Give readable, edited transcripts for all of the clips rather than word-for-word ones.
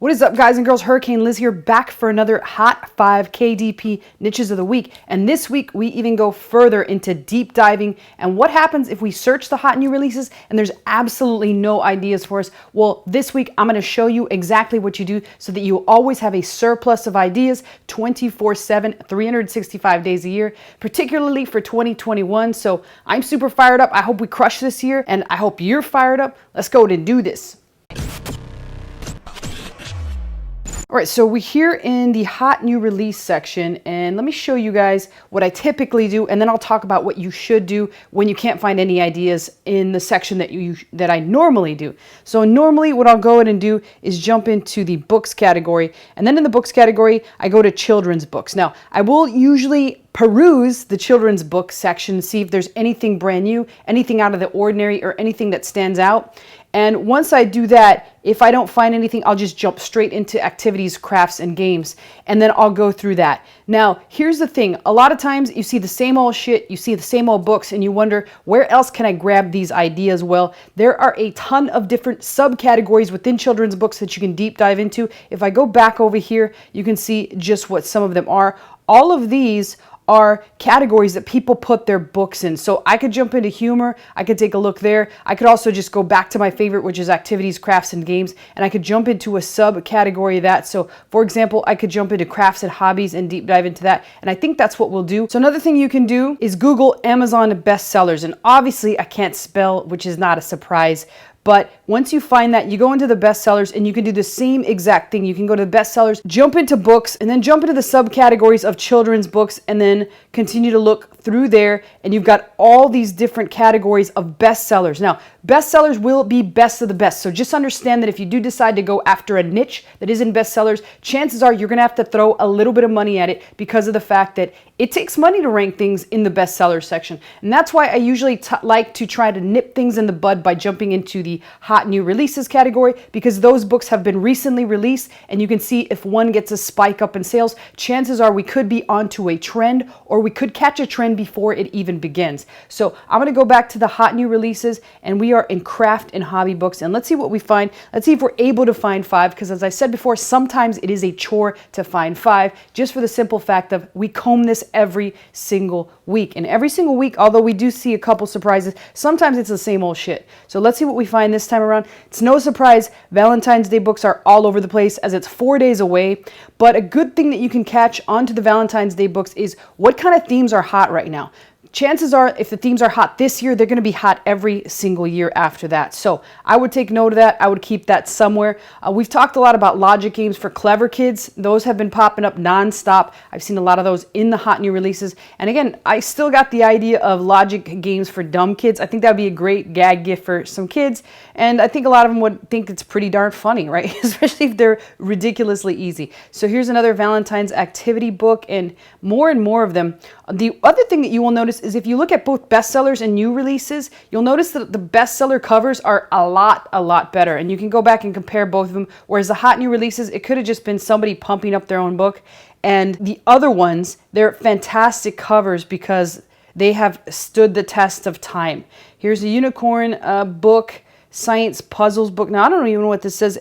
What is up, guys and girls? Hurricane Liz here, back for another Hot 5 KDP niches of the week. And this week, we even go further into deep diving and what happens if we search the hot new releases and there's absolutely no ideas for us. Well, this week, I'm going to show you exactly what you do so that you always have a surplus of ideas 24/7, 365 days a year, particularly for 2021. So I'm super fired up. I hope we crush this year, and I hope you're fired up. Let's go and do this. All right, so we're here in the hot new release section, and let me show you guys what I typically do, and then I'll talk about what you should do when you can't find any ideas in the section that I normally do. So normally what I'll go ahead and do is jump into the books category, and then in the books category, I go to children's books. Now, I will usually peruse the children's book section and see if there's anything brand new, anything out of the ordinary, or anything that stands out. And once I do that, if I don't find anything, I'll just jump straight into activities, crafts, and games, and then I'll go through that. Now, here's the thing. A lot of times you see the same old shit, you see the same old books, and you wonder, where else can I grab these ideas? Well, there are a ton of different subcategories within children's books that you can deep dive into. If I go back over here, you can see just what some of them are. All of these are categories that people put their books in. So I could jump into humor, I could take a look there. I could also just go back to my favorite, which is activities, crafts, and games, and I could jump into a subcategory of that. So for example, I could jump into crafts and hobbies and deep dive into that. And I think that's what we'll do. So another thing you can do is Google Amazon bestsellers. And obviously I can't spell, which is not a surprise. But once you find that, you go into the bestsellers and you can do the same exact thing. You can go to the bestsellers, jump into books, and then jump into the subcategories of children's books, and then continue to look through there, and you've got all these different categories of bestsellers. Now, bestsellers will be best of the best. So just understand that if you do decide to go after a niche that is in bestsellers, chances are you're going to have to throw a little bit of money at it because of the fact that it takes money to rank things in the bestseller section. And that's why I usually like to try to nip things in the bud by jumping into the hot new releases category, because those books have been recently released, and you can see if one gets a spike up in sales, chances are we could be onto a trend, or we could catch a trend before it even begins. So I'm going to go back to the hot new releases, and we are in craft and hobby books, and let's see what we find. Let's see if we're able to find 5, because as I said before, sometimes it is a chore to find 5, just for the simple fact of we comb this every single week. And every single week, although we do see a couple surprises, sometimes it's the same old shit. So let's see what we find this time around. It's no surprise Valentine's Day books are all over the place, as it's 4 days away. But a good thing that you can catch onto the Valentine's Day books is what kind of themes are hot right now. Chances are, if the themes are hot this year, they're going to be hot every single year after that. So I would take note of that. I would keep that somewhere. We've talked a lot about logic games for clever kids. Those have been popping up nonstop. I've seen a lot of those in the hot new releases. And again, I still got the idea of logic games for dumb kids. I think that would be a great gag gift for some kids. And I think a lot of them would think it's pretty darn funny, right? Especially if they're ridiculously easy. So here's another Valentine's activity book, and more of them. The other thing that you will notice is if you look at both bestsellers and new releases, you'll notice that the bestseller covers are a lot better. And you can go back and compare both of them. Whereas the hot new releases, it could have just been somebody pumping up their own book. And the other ones, they're fantastic covers because they have stood the test of time. Here's a unicorn book, science puzzles book. Now, I don't even know what this says.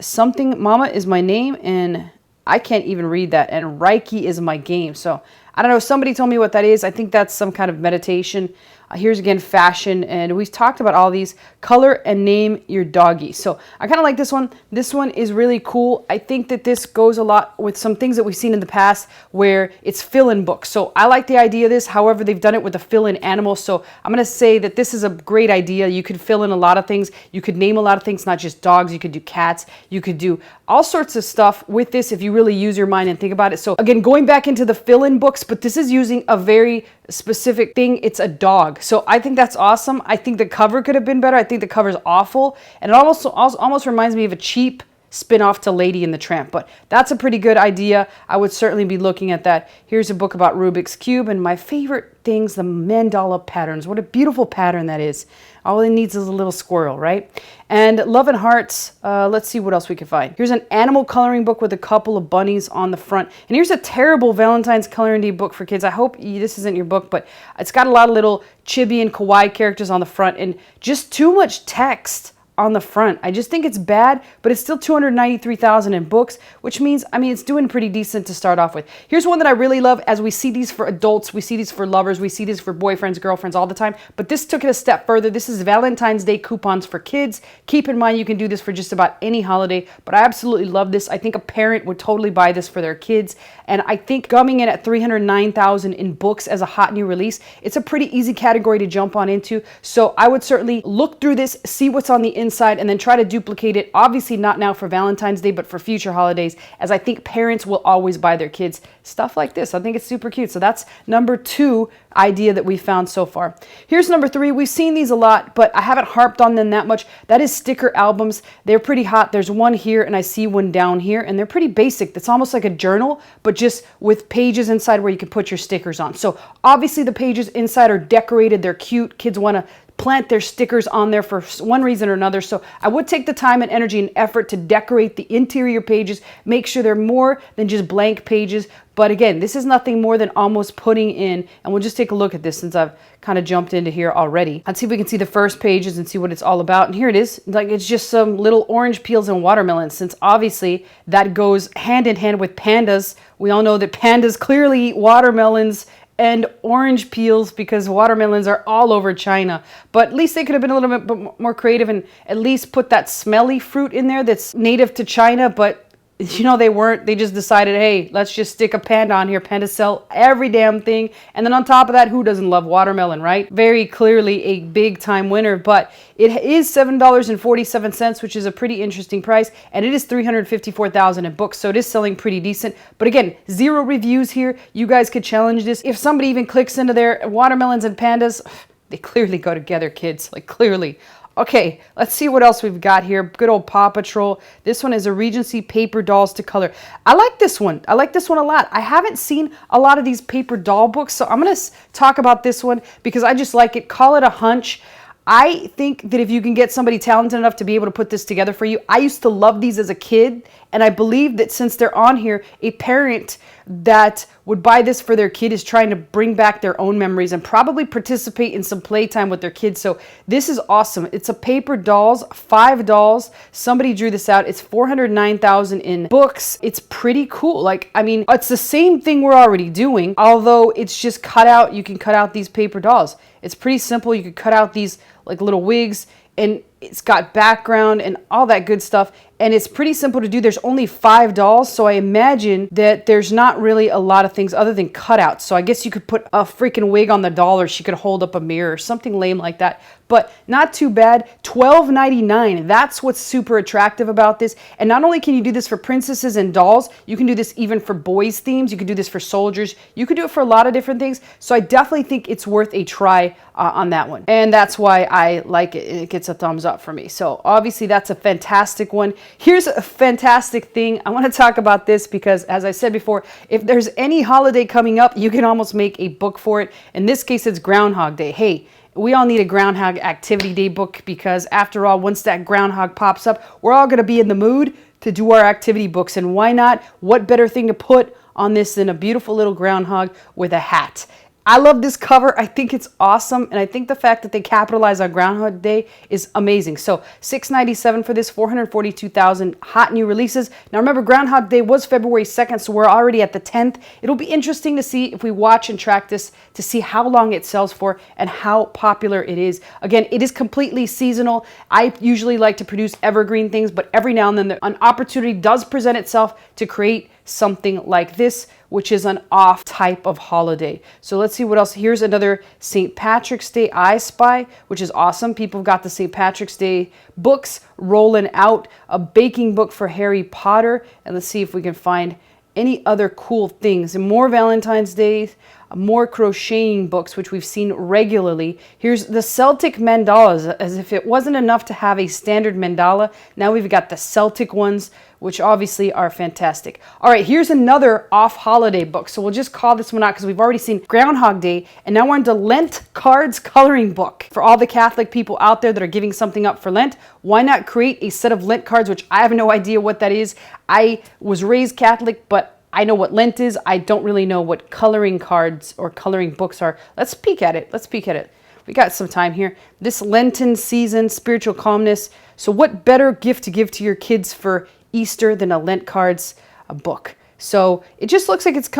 Something, Mama is my name, and I can't even read that. And Reiki is my game. So I don't know. Somebody told me what that is. I think that's some kind of meditation. Here's again fashion, and we've talked about all these. Color and name your doggy. So I kind of like this one. This one is really cool. I think that this goes a lot with some things that we've seen in the past where it's fill-in books. So I like the idea of this. However, they've done it with a fill-in animal. So I'm going to say that this is a great idea. You could fill in a lot of things. You could name a lot of things, not just dogs. You could do cats. You could do all sorts of stuff with this if you really use your mind and think about it. So again, going back into the fill-in books, but this is using a very specific thing. It's a dog. So I think that's awesome. I think the cover could have been better. I think the cover's awful. And it almost reminds me of a cheap spin-off to Lady and the Tramp. But that's a pretty good idea. I would certainly be looking at that. Here's a book about Rubik's Cube, and my favorite things, the mandala patterns. What a beautiful pattern that is. All it needs is a little squirrel, right? And Love and Hearts, let's see what else we can find. Here's an animal coloring book with a couple of bunnies on the front. And here's a terrible Valentine's Coloring Day book for kids. I hope this isn't your book, but it's got a lot of little chibi and kawaii characters on the front and just too much text on the front. I just think it's bad, but it's still 293,000 in books, which means, I mean, it's doing pretty decent to start off with. Here's one that I really love, as we see these for adults, we see these for lovers, we see these for boyfriends, girlfriends all the time, but this took it a step further. This is Valentine's Day coupons for kids. Keep in mind, you can do this for just about any holiday, but I absolutely love this. I think a parent would totally buy this for their kids, and I think coming in at 309,000 in books as a hot new release, it's a pretty easy category to jump on into. So I would certainly look through this, see what's on the inside, and then try to duplicate it. Obviously not now for Valentine's Day, but for future holidays, as I think parents will always buy their kids stuff like this. I think it's super cute. So that's number 2 idea that we found so far. Here's number 3. We've seen these a lot, but I haven't harped on them that much. That is sticker albums. They're pretty hot. There's one here and I see one down here, and they're pretty basic. It's almost like a journal, but just with pages inside where you can put your stickers on. So obviously the pages inside are decorated. They're cute. Kids want to plant their stickers on there for one reason or another. So I would take the time and energy and effort to decorate the interior pages, make sure they're more than just blank pages. But again, this is nothing more than almost putting in, and we'll just take a look at this since I've kind of jumped into here already. Let's see if we can see the first pages and see what it's all about. And here it is. Like, it's just some little orange peels and watermelons, since obviously that goes hand in hand with pandas. We all know that pandas clearly eat watermelons and orange peels because watermelons are all over China. But at least they could have been a little bit more creative and at least put that smelly fruit in there that's native to China. But you know, they weren't. They just decided, hey, let's just stick a panda on here. Pandas sell every damn thing. And then on top of that, who doesn't love watermelon, right? Very clearly a big time winner. But it is $7.47, which is a pretty interesting price. And it is 354,000 in books. So it is selling pretty decent. But again, 0 reviews here. You guys could challenge this. If somebody even clicks into their watermelons and pandas, they clearly go together, kids. Like, clearly. Okay, let's see what else we've got here. Good old Paw Patrol. This one is a Regency paper dolls to color. I like this one. I like this one a lot. I haven't seen a lot of these paper doll books, so I'm going to talk about this one because I just like it. Call it a hunch. I think that if you can get somebody talented enough to be able to put this together for you, I used to love these as a kid, and I believe that since they're on here, a parent that would buy this for their kid is trying to bring back their own memories and probably participate in some playtime with their kids. So this is awesome. It's a paper dolls, 5 dolls. Somebody drew this out. It's 409,000 in books. It's pretty cool. Like, I mean, it's the same thing we're already doing, although it's just cut out. You can cut out these paper dolls. It's pretty simple. You could cut out these like little wigs, and it's got background and all that good stuff. And it's pretty simple to do. There's only 5 dolls, so I imagine that there's not really a lot of things other than cutouts. So I guess you could put a freaking wig on the doll, or she could hold up a mirror or something lame like that. But not too bad. $12.99. That's what's super attractive about this. And not only can you do this for princesses and dolls, you can do this even for boys' themes. You could do this for soldiers. You could do it for a lot of different things. So I definitely think it's worth a try on that one. And that's why I like it. It gets a thumbs up for me. So obviously that's a fantastic one. Here's a fantastic thing. I want to talk about this because, as I said before, if there's any holiday coming up, you can almost make a book for it. In this case, it's Groundhog Day. Hey, we all need a Groundhog Activity Day book because, after all, once that groundhog pops up, we're all going to be in the mood to do our activity books. And why not? What better thing to put on this than a beautiful little groundhog with a hat? I love this cover. I think it's awesome. And I think the fact that they capitalize on Groundhog Day is amazing. So $697 for this, 442,000 hot new releases. Now remember, Groundhog Day was February 2nd, so we're already at the 10th. It'll be interesting to see if we watch and track this to see how long it sells for and how popular it is. Again, it is completely seasonal. I usually like to produce evergreen things, but every now and then an opportunity does present itself to create something like this, which is an off type of holiday. So let's see what else. Here's another St. Patrick's Day I Spy, which is awesome. People have got the St. Patrick's Day books rolling out, a baking book for Harry Potter. And let's see if we can find any other cool things. And more Valentine's Day, more crocheting books, which we've seen regularly. Here's the Celtic mandalas. As if it wasn't enough to have a standard mandala, now we've got the Celtic ones, which obviously are fantastic. All right, here's another off-holiday book. So we'll just call this one out because we've already seen Groundhog Day, and now we're into Lent Cards Coloring Book. For all the Catholic people out there that are giving something up for Lent, why not create a set of Lent cards, which I have no idea what that is. I was raised Catholic, but I know what Lent is. I don't really know what coloring cards or coloring books are. Let's peek at it. Let's peek at it. we got some time here. This Lenten season, spiritual calmness. So what better gift to give to your kids for Easter than a Lent cards, a book? So it just looks like it's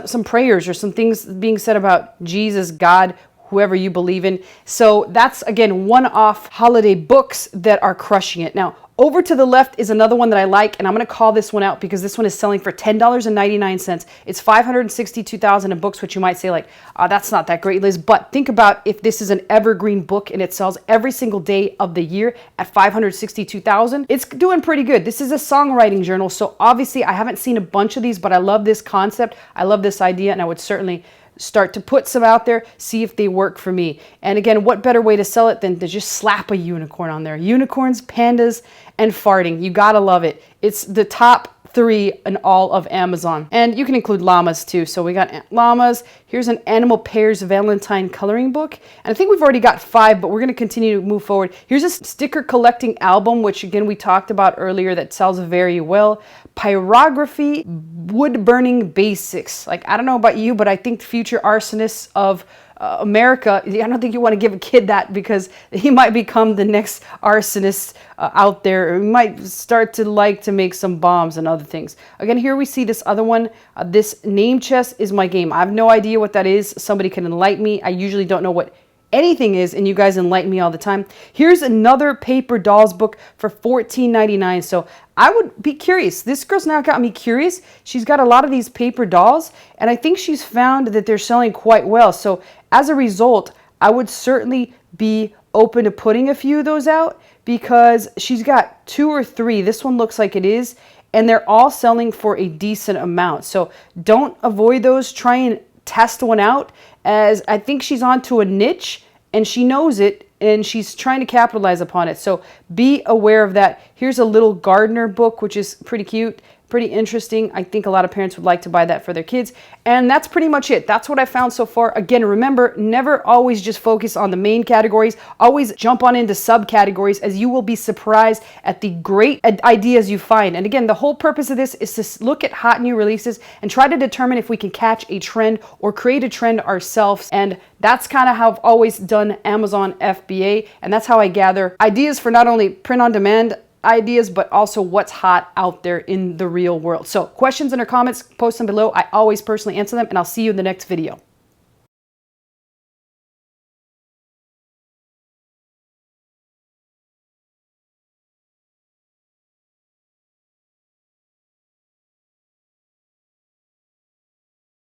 some prayers or some things being said about Jesus, God, whoever you believe in. So that's, again, one-off holiday books that are crushing it. Now, over to the left is another one that I like, and I'm going to call this one out because this one is selling for $10.99. It's 562,000 in books, which you might say like, that's not that great, Liz. But think about if this is an evergreen book and it sells every single day of the year at 562,000. It's doing pretty good. This is a songwriting journal, so obviously I haven't seen a bunch of these, but I love this concept. I love this idea, and I would certainly start to put some out there, see if they work for me. And again, what better way to sell it than to just slap a unicorn on there? Unicorns, pandas, and farting. You gotta love it. It's the top 3 in all of Amazon. And you can include llamas too. So we got llamas. Here's an animal pairs Valentine coloring book. And I think we've already got 5, but we're going to continue to move forward. Here's a sticker collecting album, which again, we talked about earlier, that sells very well. Pyrography, wood burning basics. Like, I don't know about you, but I think future arsonists of America, I don't think you want to give a kid that because he might become the next arsonist out there. Or he might start to like to make some bombs and other things. Again, here we see this other one. This name chess is my game. I have no idea what that is. Somebody can enlighten me. I usually don't know what anything is, and you guys enlighten me all the time. Here's another paper dolls book for $14.99. So I would be curious. This girl's now got me curious. She's got a lot of these paper dolls, and I think she's found that they're selling quite well. So as a result, I would certainly be open to putting a few of those out because she's got 2 or 3. This one looks like it is, and they're all selling for a decent amount. So don't avoid those. Try and test one out, as I think she's onto a niche and she knows it and she's trying to capitalize upon it. So be aware of that. Here's a little gardener book, which is pretty cute, pretty interesting. I think a lot of parents would like to buy that for their kids. And that's pretty much it. That's what I found so far. Again, remember, never always just focus on the main categories. Always jump on into subcategories, as you will be surprised at the great ideas you find. And again, the whole purpose of this is to look at hot new releases and try to determine if we can catch a trend or create a trend ourselves. And that's kind of how I've always done Amazon FBA. And that's how I gather ideas for not only print on demand ideas, but also what's hot out there in the real world. So questions in or comments, post them below. I always personally answer them, and I'll see you in the next video.